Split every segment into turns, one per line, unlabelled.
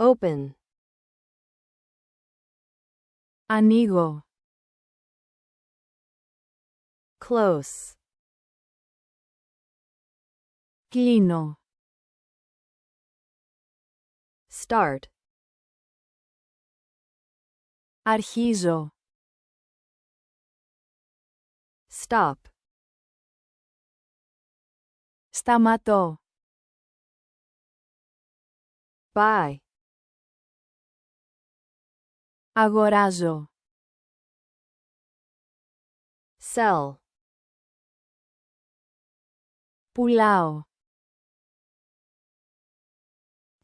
Open.
Ανοίγω.
Close.
Κλείνω.
Start.
Αρχίζω.
Stop.
Σταματώ.
Buy.
Αγοράζω.
Sell.
Πουλάω.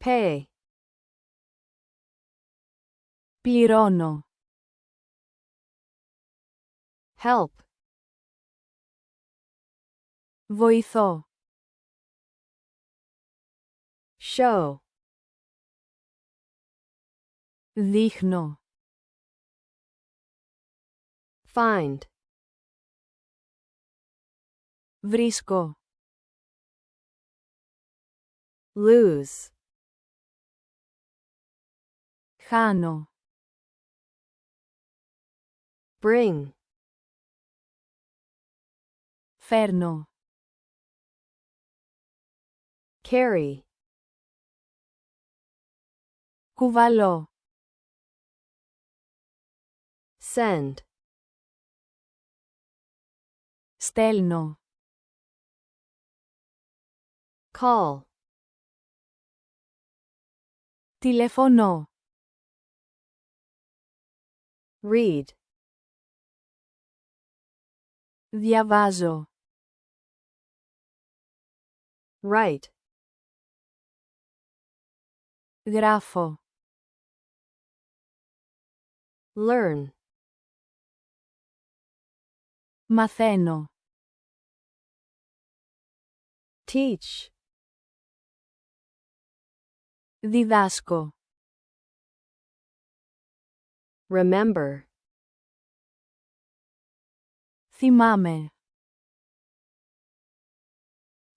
Pay.
Πληρώνω.
Help.
Βοηθώ.
Show.
Δείχνω.
Find.
Βρίσκω.
Lose.
Χάνω.
Bring.
Φέρνω.
Carry.
Κουβαλώ.
Send.
Στέλνω.
Call.
Τηλεφωνώ.
Read.
Διαβάζω.
Write.
Γράφω.
Learn.
Μαθαίνω.
Teach.
Διδάσκω.
Remember.
Θυμάμαι.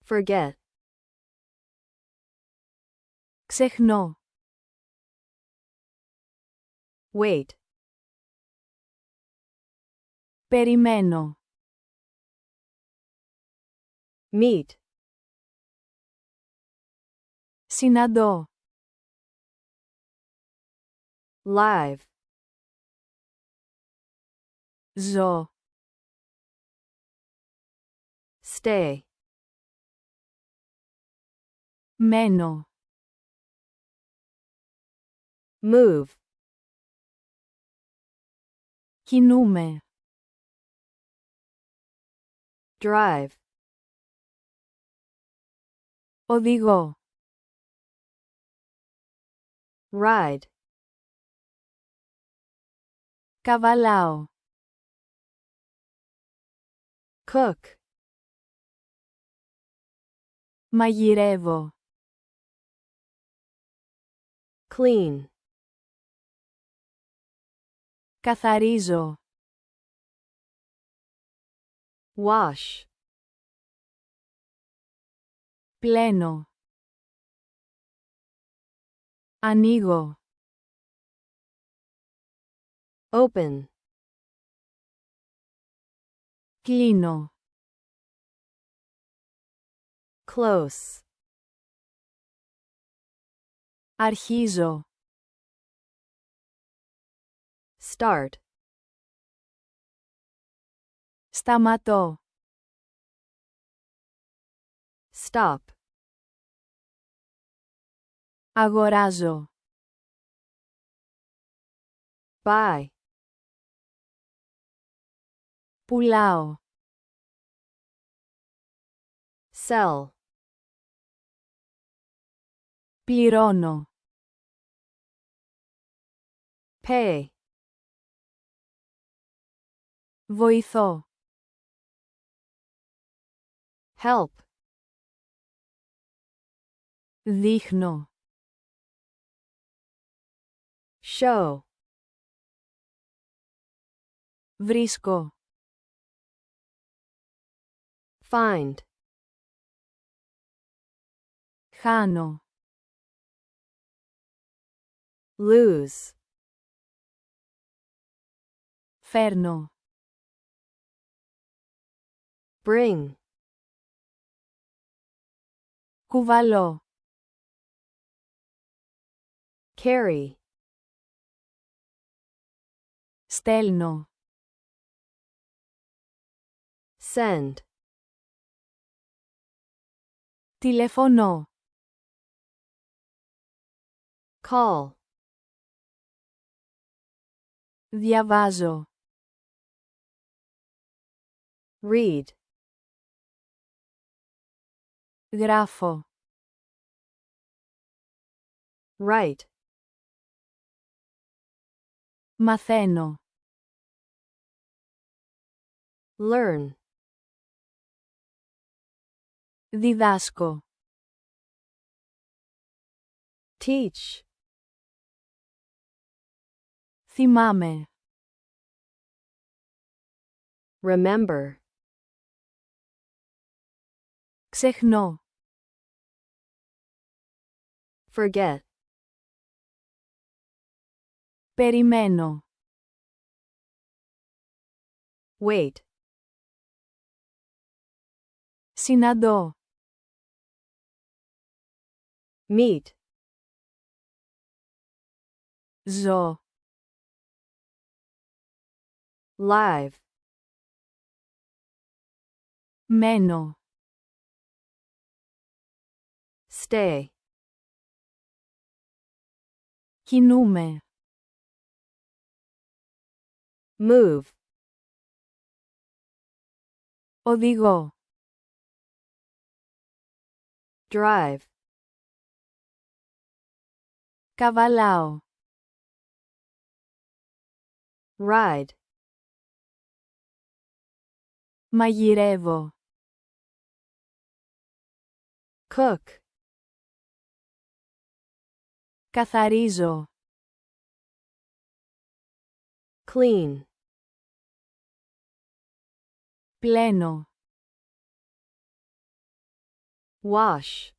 Forget.
Ξεχνώ.
Wait.
Περιμένω.
Meet.
Συναντώ.
Live.
Ζω.
Stay.
Μένω.
Move.
Κινούμαι.
Drive.
Οδηγώ.
Ride.
Καβαλάω.
Cook.
Μαγειρεύω.
Clean.
Καθαρίζω.
Wash.
Πλένω. Ανοίγω.
Open.
Κλείνω.
Close.
Αρχίζω.
Start.
Σταματώ.
Stop.
Αγοράζω.
Buy.
Πουλάω.
Sell.
Πληρώνω.
Pay.
Βοηθώ.
Help.
Δείχνω.
Show.
Βρίσκω.
Find.
Χάνω.
lose,
Φέρνω.
bring,
Κουβαλώ.
carry,
Στέλνω.
send,
Τηλεφωνώ.
call,
Διαβάζω.
read,
Γράφω.
write,
Μαθαίνω.
learn,
Διδάσκω.
teach,
Θυμάμαι.
remember,
Ξεχνώ.
forget,
Περιμένω.
wait,
Συναντώ.
meet,
Ζω.
live,
Μένω.
stay,
Κινούμαι.
move,
Οδηγώ.
drive,
Καβαλάω.
ride,
Μαγειρεύω.
cook,
Καθαρίζω.
clean,
Πλένω.
wash,